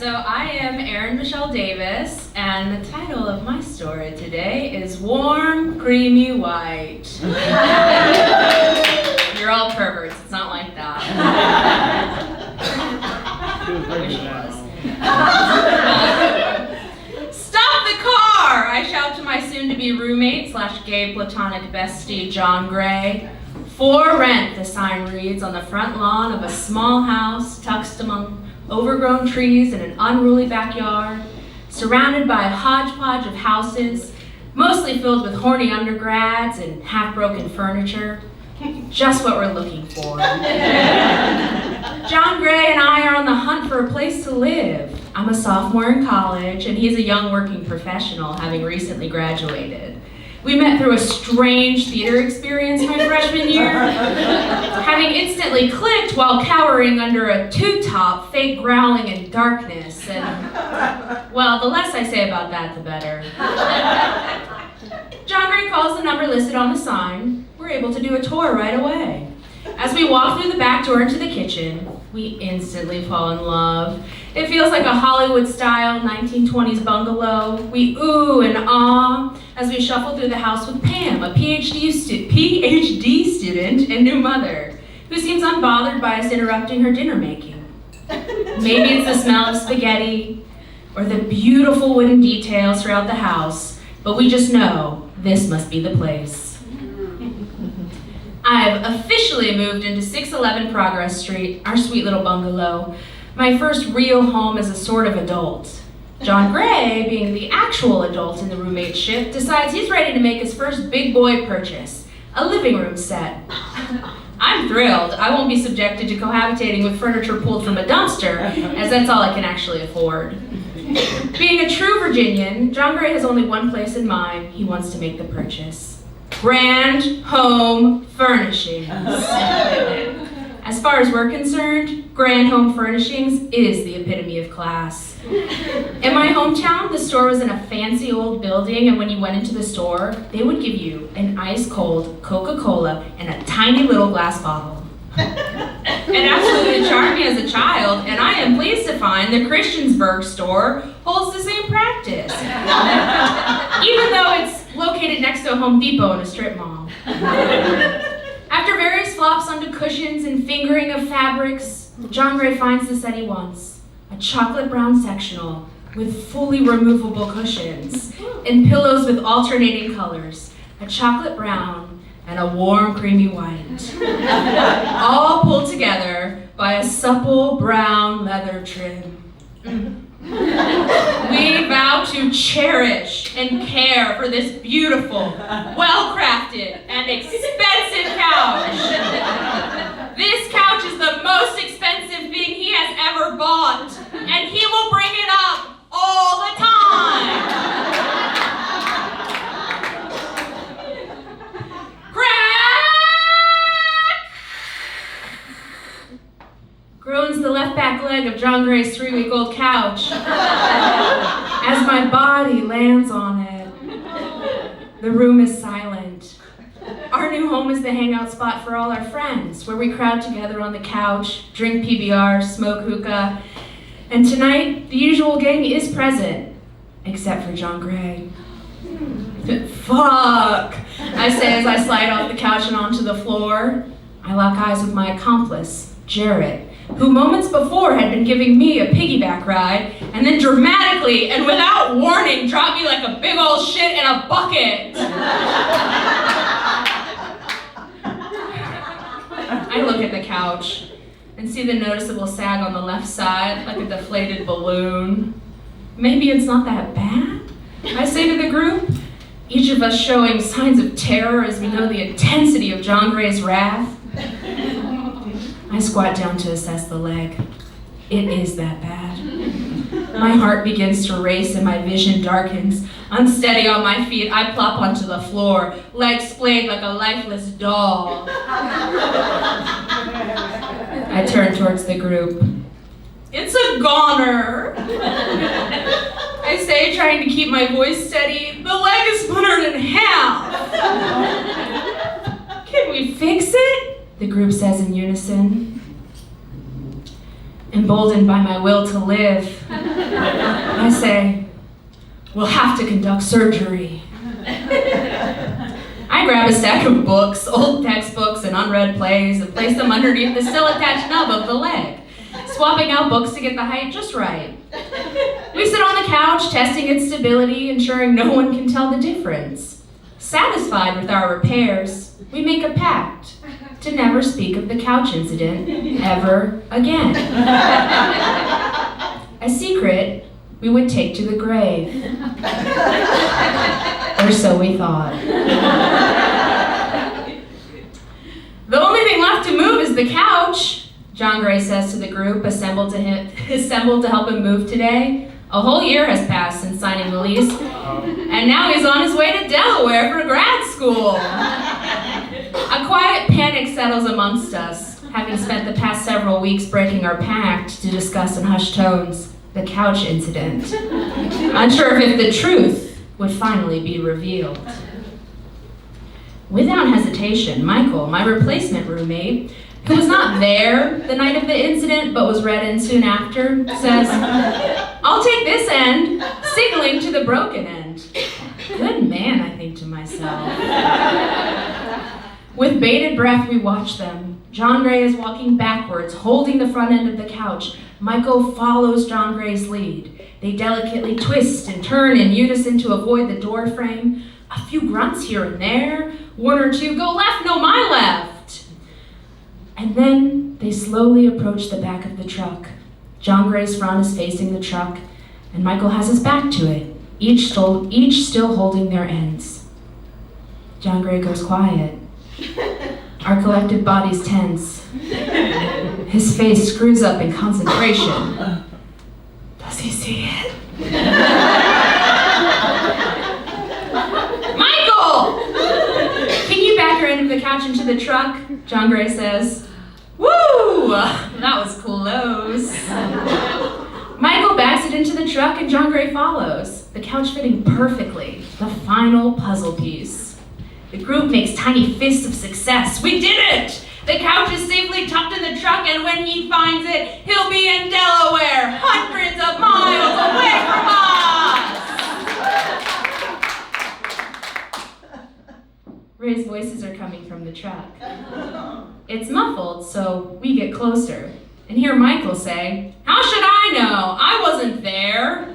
So I am Erin Michelle Davis, and the title of my story today is Warm, Creamy White. You're all perverts, it's not like that. I wish it was. Stop the car! I shout to my soon-to-be roommate / gay platonic bestie, John Gray. For rent, the sign reads on the front lawn of a small house tucked among overgrown trees in an unruly backyard, surrounded by a hodgepodge of houses, mostly filled with horny undergrads and half-broken furniture. Just what we're looking for. John Gray and I are on the hunt for a place to live. I'm a sophomore in college, and he's a young working professional, having recently graduated. We met through a strange theater experience my freshman year, having instantly clicked while cowering under a two-top, fake growling in darkness, and, well, the less I say about that, the better. John Gray calls the number listed on the sign. We're able to do a tour right away. As we walk through the back door into the kitchen, we instantly fall in love. It feels like a Hollywood-style 1920s bungalow. We ooh and ah as we shuffle through the house with Pam, a PhD student and new mother, who seems unbothered by us interrupting her dinner making. Maybe it's the smell of spaghetti or the beautiful wooden details throughout the house, but we just know this must be the place. I've officially moved into 611 Progress Street, our sweet little bungalow, my first real home as a sort of adult. John Gray, being the actual adult in the roommate ship, decides he's ready to make his first big boy purchase, a living room set. I'm thrilled. I won't be subjected to cohabitating with furniture pulled from a dumpster, as that's all I can actually afford. Being a true Virginian, John Gray has only one place in mind. He wants to make the purchase. Grand Home Furnishings. As far as we're concerned, Grand Home Furnishings is the epitome of class. In my hometown, the store was in a fancy old building, and when you went into the store, they would give you an ice-cold Coca-Cola in a tiny little glass bottle. It absolutely charmed me as a child, and I am pleased to find the Christiansburg store holds the same practice, even though it's located next to a Home Depot and a strip mall. After various flops onto cushions and fingering of fabrics, John Gray finds the set he wants, a chocolate brown sectional with fully removable cushions and pillows with alternating colors, a chocolate brown and a warm, creamy white, all pulled together by a supple brown leather trim. We vow to cherish and care for this beautiful, well-crafted, and expensive couch. This couch is the most expensive thing he has ever bought, and he will bring it up all the time. Groans the left back leg of John Gray's 3-week-old couch as my body lands on it. The room is silent. Our new home is the hangout spot for all our friends, where we crowd together on the couch, drink PBR, smoke hookah, and tonight the usual gang is present, except for John Gray. Fuck, I say as I slide off the couch and onto the floor. I lock eyes with my accomplice, Jarrett, who moments before had been giving me a piggyback ride, and then dramatically and without warning dropped me like a big old shit in a bucket. I look at the couch and see the noticeable sag on the left side, like a deflated balloon. Maybe it's not that bad, I say to the group, each of us showing signs of terror as we know the intensity of John Gray's wrath. I squat down to assess the leg. It is that bad. My heart begins to race and my vision darkens. Unsteady on my feet, I plop onto the floor, legs splayed like a lifeless doll. I turn towards the group. It's a goner. I say, trying to keep my voice steady. The leg is splintered in half. Can we fix it? The group says in unison. emboldened by my will to live, I say, "We'll have to conduct surgery." I grab a stack of books, old textbooks, and unread plays and place them underneath the still attached nub of the leg, swapping out books to get the height just right. We sit on the couch, testing its stability, ensuring no one can tell the difference. Satisfied with our repairs, we make a pact to never speak of the couch incident ever again. A secret we would take to the grave. Or so we thought. "The only thing left to move is the couch," John Gray says to the group assembled to help him move today. A whole year has passed since signing the lease, and now he's on his way to Delaware for grad school. A quiet panic settles amongst us, having spent the past several weeks breaking our pact to discuss in hushed tones the couch incident, unsure if the truth would finally be revealed. Without hesitation, Michael, my replacement roommate, who was not there the night of the incident but was read in soon after, says, "I'll take this end," signaling to the broken end. Good man, I think to myself. With bated breath, we watch them. John Gray is walking backwards, holding the front end of the couch. Michael follows John Gray's lead. They delicately twist and turn in unison to avoid the door frame. A few grunts here and there, one or two "go left, no, my left." And then they slowly approach the back of the truck. John Gray's front is facing the truck, and Michael has his back to it, each still holding their ends. John Gray goes quiet. Our collective bodies tense. His face screws up in concentration. Does he see it? "Michael! Can you back your end of the couch into the truck?" John Gray says. "Woo! That was close." Michael backs it into the truck and John Gray follows, the couch fitting perfectly, the final puzzle piece. The group makes tiny fists of success. We did it! The couch is safely tucked in the truck, and when he finds it, he'll be in Delaware, hundreds of miles away from us! Ray's voices are coming from the truck. It's muffled, so we get closer and hear Michael say, "How should I know? I wasn't there."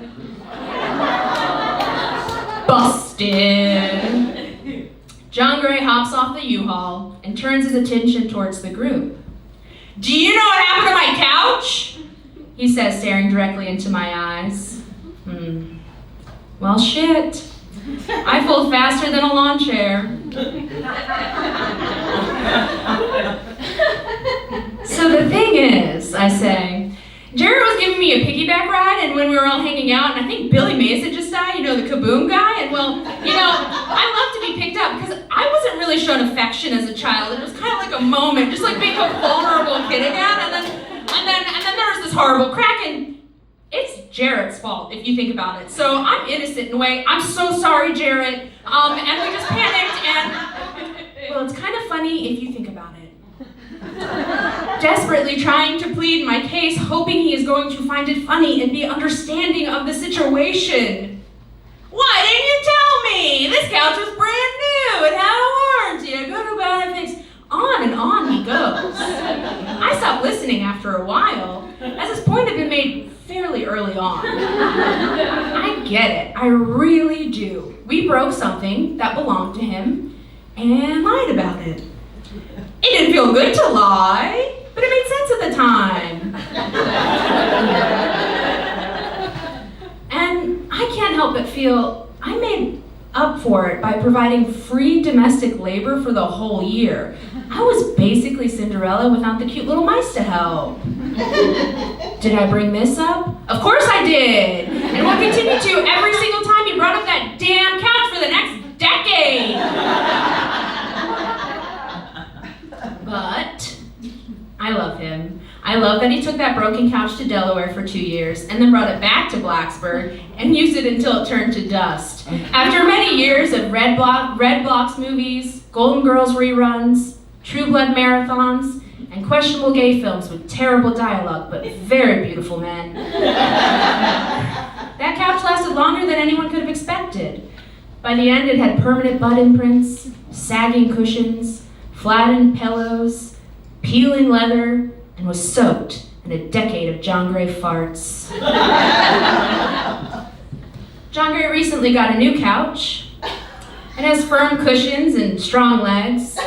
Busted. John Gray hops off the U-Haul and turns his attention towards the group. "Do you know what happened to my couch?" he says, staring directly into my eyes. Well, shit. I fold faster than a lawn chair. "So the thing is," I say, "Jared was giving me a piggyback ride, and when we were all hanging out, and I think Billy Mays had just died, the Kaboom guy, and well, I love to be picked up because I wasn't really shown affection as a child. It was kind of like a moment, just like being a vulnerable kid again, and then there was this horrible crack, and it's Jared's fault if you think about it. So I'm innocent in a way. I'm so sorry, Jared. And we just panicked, and well, it's kind of funny if you think about it. Desperately trying to plead my case, hoping he is going to find it funny and be understanding of the situation. Why didn't you tell me? This couch was brand new. It had a warranty, a good benefits. On and on he goes. I stopped listening after a while, as his point had been made fairly early on. I get it. I really do. We broke something that belonged to him and lied about it. It didn't feel good to lie, but it made sense at the time. And I can't help but feel I made up for it by providing free domestic labor for the whole year. I was basically Cinderella without the cute little mice to help. Did I bring this up? Of course I did! And will continue to every single time he brought up that damn couch for the next decade! But I love him. I love that he took that broken couch to Delaware for 2 years and then brought it back to Blacksburg and used it until it turned to dust. After many years of Red Blocks movies, Golden Girls reruns, True Blood marathons, and questionable gay films with terrible dialogue but very beautiful men. That couch lasted longer than anyone could have expected. By the end, it had permanent butt imprints, sagging cushions, flattened pillows, peeling leather, and was soaked in a decade of John Gray farts. John Gray recently got a new couch. It has firm cushions and strong legs.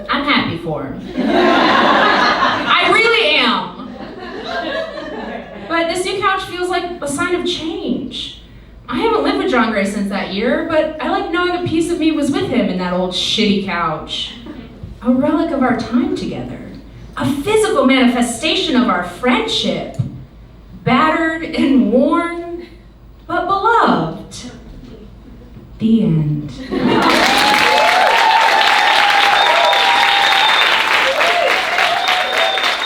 I'm happy for him. I really am. But this new couch feels like a sign of change. I haven't lived with John Gray since that year, but I like knowing a piece of me was with him in that old shitty couch. A relic of our time together. A physical manifestation of our friendship. Battered and worn, but beloved. The end.